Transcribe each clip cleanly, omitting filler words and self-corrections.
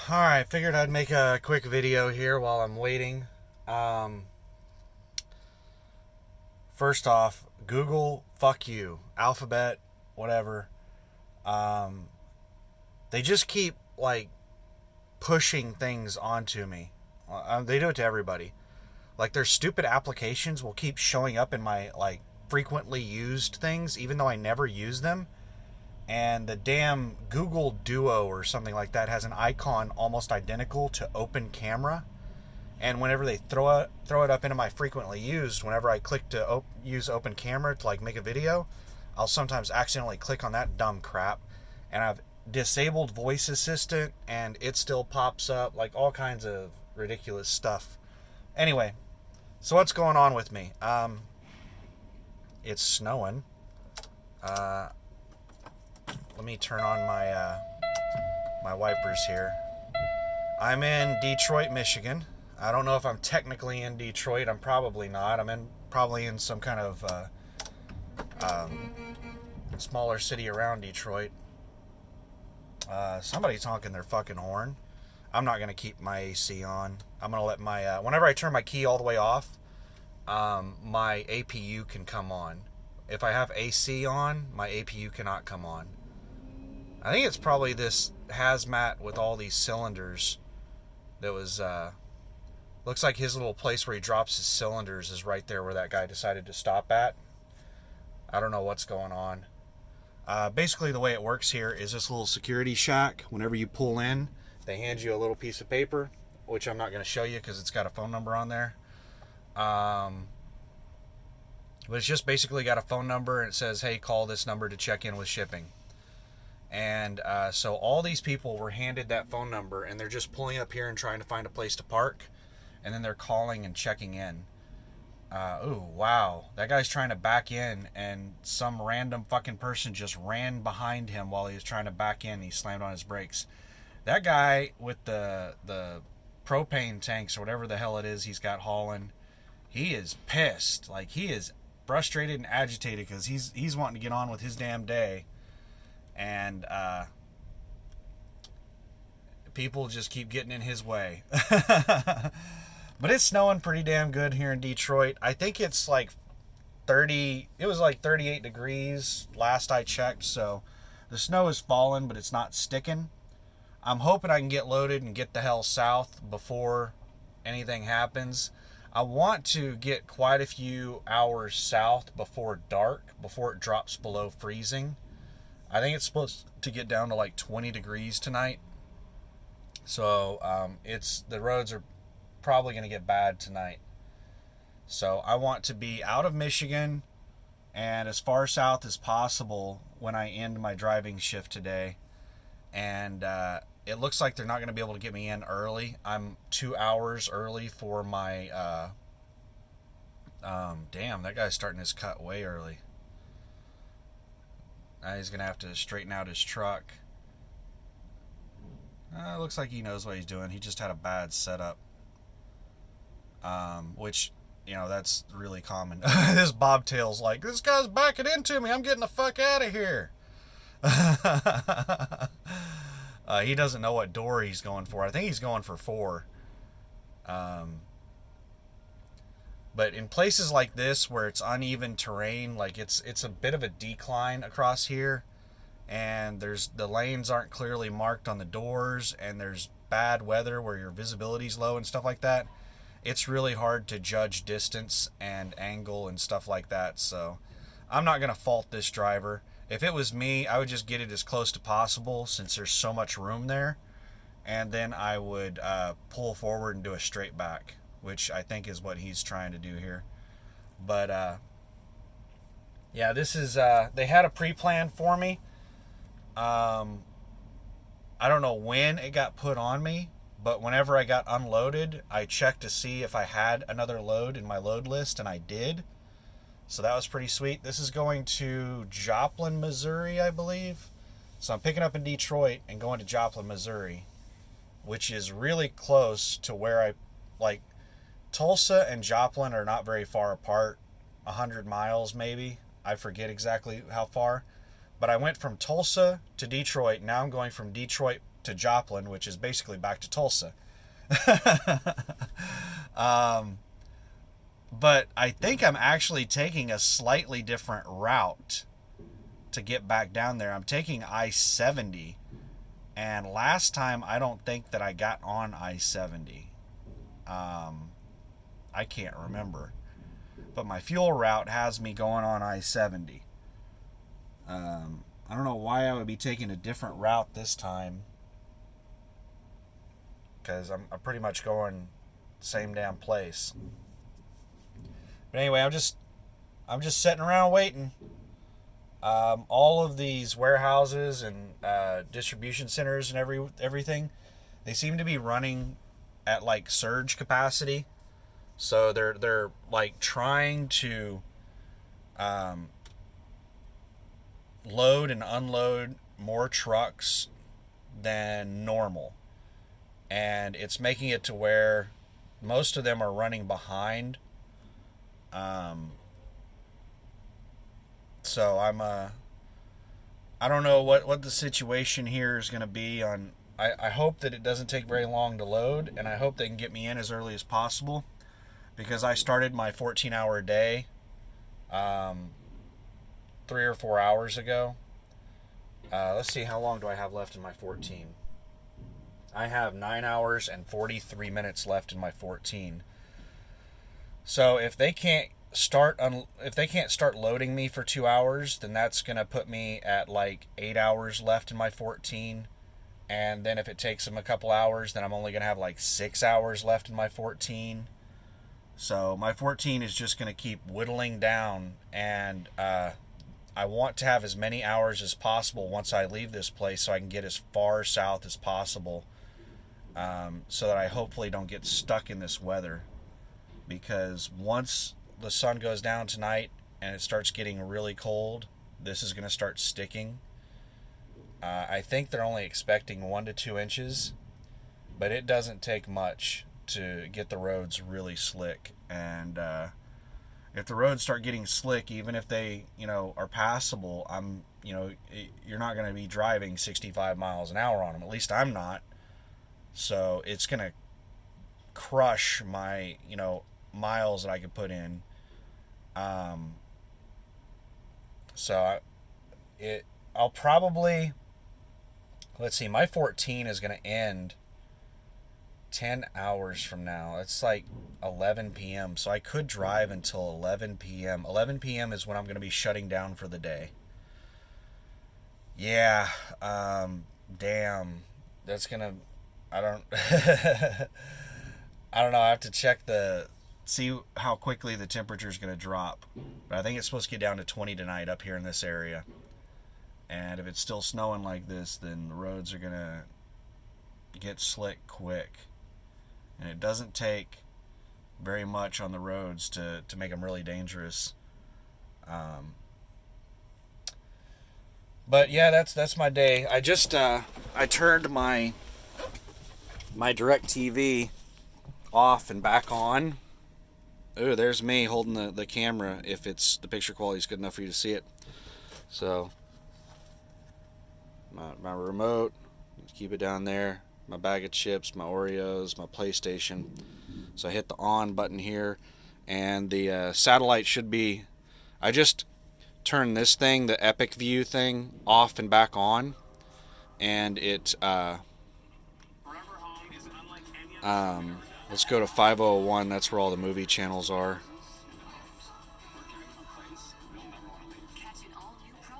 Alright, figured I'd make a quick video here while I'm waiting. Um, First off, Google, fuck you. Alphabet, whatever. Um, they just keep, pushing things onto me. They do it to everybody. Like, their stupid applications will keep showing up in my, frequently used things, even though I never use them. And the damn Google Duo or something like that has an icon almost identical to Open Camera. And whenever they throw it up into my frequently used, whenever I click to use Open Camera to make a video, I'll sometimes accidentally click on that dumb crap, and I've disabled Voice Assistant, and it still pops up, all kinds of ridiculous stuff. Anyway, so what's going on with me? It's snowing. Let me turn on my wipers here. I'm in Detroit, Michigan. I don't know if I'm technically in Detroit. I'm probably not. Probably in some kind of smaller city around Detroit. Somebody's honking their fucking horn. I'm not gonna keep my AC on. I'm gonna let my whenever I turn my key all the way off, my APU can come on. If I have AC on, my APU cannot come on. I think it's probably this hazmat with all these cylinders that was looks like his little place where he drops his cylinders is right there where that guy decided to stop at. I don't know what's going on. Basically, the way it works here is this little security shack. Whenever you pull in, they hand you a little piece of paper, which I'm not going to show you because it's got a phone number on there. But it's just basically got a phone number, and it says, hey, call this number to check in with shipping. And so all these people were handed that phone number, and they're just pulling up here and trying to find a place to park. And then they're calling and checking in. Ooh, wow. That guy's trying to back in, and some random fucking person just ran behind him while he was trying to back in. He slammed on his brakes. That guy with the propane tanks or whatever the hell it is he's got hauling, he is pissed. He is frustrated and agitated because he's wanting to get on with his damn day. And people just keep getting in his way. But it's snowing pretty damn good here in Detroit. I think it's 30, it was 38 degrees last I checked, so the snow is falling, but it's not sticking. I'm hoping I can get loaded and get the hell south before anything happens. I want to get quite a few hours south before dark, before it drops below freezing. I think it's supposed to get down to 20 degrees tonight. So the roads are probably going to get bad tonight. So I want to be out of Michigan and as far south as possible when I end my driving shift today. And it looks like they're not going to be able to get me in early. I'm 2 hours early for my damn, that guy's starting his cut way early. Now he's going to have to straighten out his truck. It looks like he knows what he's doing. He just had a bad setup. Which, that's really common. This bobtail's this guy's backing into me. I'm getting the fuck out of here. He doesn't know what door he's going for. I think he's going for 4. But in places like this where it's uneven terrain, it's a bit of a decline across here, and the lanes aren't clearly marked on the doors, and there's bad weather where your visibility's low and stuff like that. It's really hard to judge distance and angle and stuff like that. So I'm not going to fault this driver. If it was me, I would just get it as close to possible since there's so much room there. And then I would pull forward and do a straight back, which I think is what he's trying to do here. But yeah, this is, they had a pre-plan for me. I don't know when it got put on me, but whenever I got unloaded, I checked to see if I had another load in my load list, and I did. So that was pretty sweet. This is going to Joplin, Missouri, I believe. So I'm picking up in Detroit and going to Joplin, Missouri, which is really close to where Tulsa and Joplin are not very far apart, 100 miles maybe. I forget exactly how far. But I went from Tulsa to Detroit. Now I'm going from Detroit to Joplin, which is basically back to Tulsa. But I think I'm actually taking a slightly different route to get back down there. I'm taking I-70. And last time, I don't think that I got on I-70. I can't remember. But my fuel route has me going on I-70. I don't know why I would be taking a different route this time. Because I'm pretty much going same damn place. But anyway, I'm just sitting around waiting. All of these warehouses and distribution centers and everything, they seem to be running at like surge capacity. So they're like trying to load and unload more trucks than normal. And it's making it to where most of them are running behind. So I don't know what the situation here is going to be on. I hope that it doesn't take very long to load, and I hope they can get me in as early as possible, because I started my 14-hour day 3 or 4 hours ago. Let's see, how long do I have left in my 14? I have 9 hours and 43 minutes left in my 14. So if they can't start loading me for 2 hours, then that's gonna put me at like 8 hours left in my 14. And then if it takes them a couple hours, then I'm only gonna have like 6 hours left in my 14. So my 14 is just gonna keep whittling down, and I want to have as many hours as possible once I leave this place, so I can get as far south as possible, so that I hopefully don't get stuck in this weather. Because once the sun goes down tonight and it starts getting really cold, this is going to start sticking. I think they're only expecting 1 to 2 inches, but it doesn't take much to get the roads really slick. And if the roads start getting slick, even if they, are passable, you're not going to be driving 65 miles an hour on them. At least I'm not. So it's going to crush my, miles that I could put in. I'll probably, let's see, my 14 is going to end 10 hours from now. It's like 11 p.m. So I could drive until 11 p.m. 11 p.m. is when I'm going to be shutting down for the day. Yeah, damn. That's going to, I don't know. I have to see how quickly the temperature is going to drop. But I think it's supposed to get down to 20 tonight up here in this area. And if it's still snowing like this, then the roads are going to get slick quick. And it doesn't take very much on the roads to make them really dangerous. But yeah, that's my day. I just I turned my DirecTV off and back on. Oh, there's me holding the camera, if the picture quality is good enough for you to see it. So my remote, keep it down there. My bag of chips, my Oreos, my PlayStation. So I hit the on button here, and the satellite should be. I just turned this thing, the Epic View thing, off and back on, and it. Let's go to 501. That's where all the movie channels are.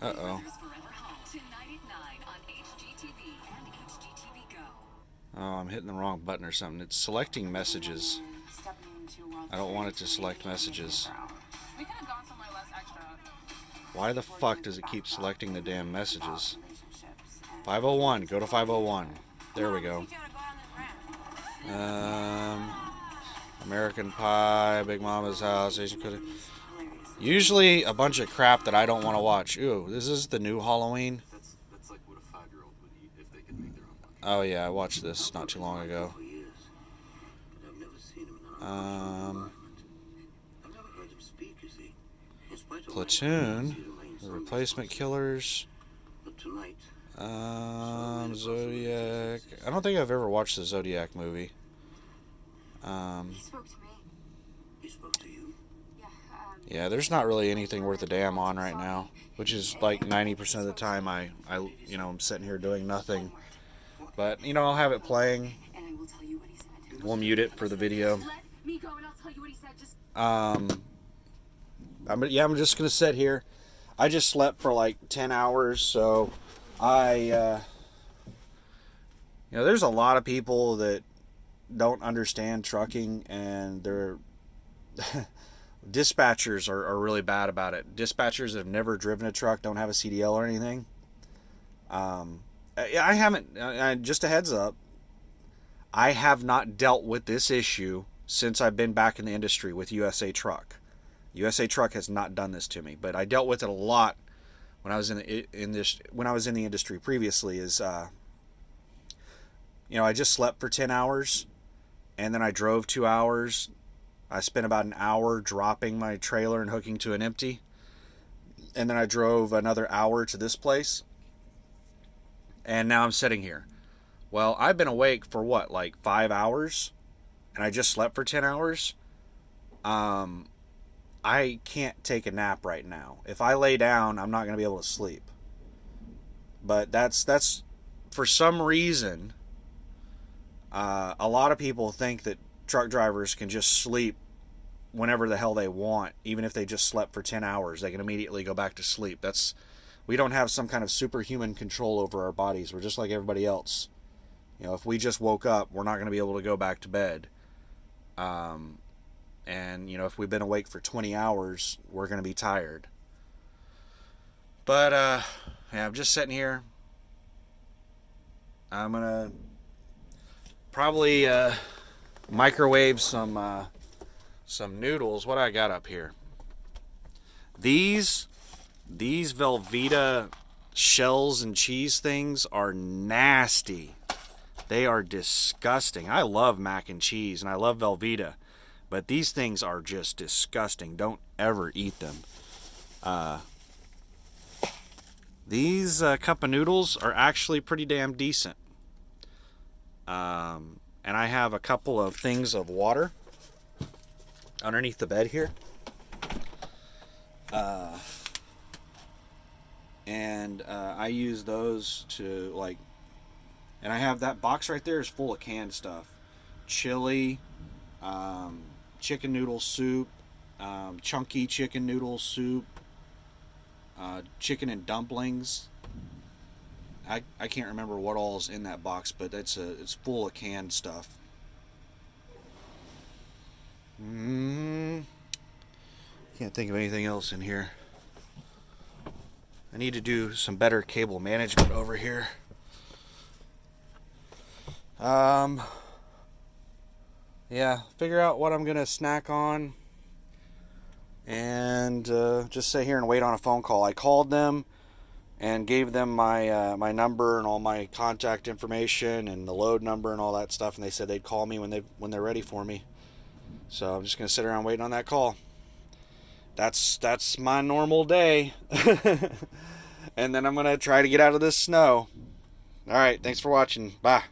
Uh-oh. Oh, I'm hitting the wrong button or something. It's selecting messages. I don't want it to select messages. Why the fuck does it keep selecting the damn messages? 501. Go to 501. There we go. American Pie, Big Mama's House, Asian Cooking. Usually a bunch of crap that I don't want to watch. Ooh, this is the new Halloween. That's like what a 5-year-old would eat if they could make their own. Oh yeah, I watched this not too long ago. Platoon, The Replacement Killers. Zodiac. I don't think I've ever watched the Zodiac movie. He spoke to me. He spoke to you. Yeah, Yeah, there's not really anything worth a damn on right now, which is like 90% of the time I'm sitting here doing nothing. But, I'll have it playing. and I will tell you what he said. We'll mute it for the video. Let me go and I'll tell you what he said. Just I'm just going to sit here. I just slept for like 10 hours, so there's a lot of people that don't understand trucking, and they're dispatchers are really bad about it. Dispatchers that have never driven a truck, don't have a CDL or anything. I haven't, just a heads up, I have not dealt with this issue since I've been back in the industry with USA Truck. USA Truck has not done this to me, but I dealt with it a lot when I was in the industry previously. I just slept for 10 hours, and then I drove 2 hours. I spent about an hour dropping my trailer and hooking to an empty, and then I drove another hour to this place, and now I'm sitting here. Well, I've been awake for what, like 5 hours, and I just slept for 10 hours. I can't take a nap right now. If I lay down, I'm not going to be able to sleep. But that's for some reason, a lot of people think that truck drivers can just sleep whenever the hell they want. Even if they just slept for 10 hours, they can immediately go back to sleep. We don't have some kind of superhuman control over our bodies. We're just like everybody else. If we just woke up, we're not going to be able to go back to bed. And, if we've been awake for 20 hours, we're going to be tired. But, I'm just sitting here. I'm going to probably microwave some noodles. What I got up here? These Velveeta shells and cheese things are nasty. They are disgusting. I love mac and cheese, and I love Velveeta. But these things are just disgusting. Don't ever eat them. These cup of noodles are actually pretty damn decent. And I have a couple of things of water underneath the bed here. And I use those to and I have that box right there is full of canned stuff. Chili, chicken noodle soup, chunky chicken noodle soup, chicken and dumplings. I can't remember what all's in that box, but it's full of canned stuff. Can't think of anything else in here. I need to do some better cable management over here. Figure out what I'm gonna snack on, and just sit here and wait on a phone call. I called them and gave them my number and all my contact information and the load number and all that stuff, and they said they'd call me when they're ready for me. So I'm just gonna sit around waiting on that call. That's my normal day. And then I'm gonna try to get out of this snow. All right, thanks for watching. Bye.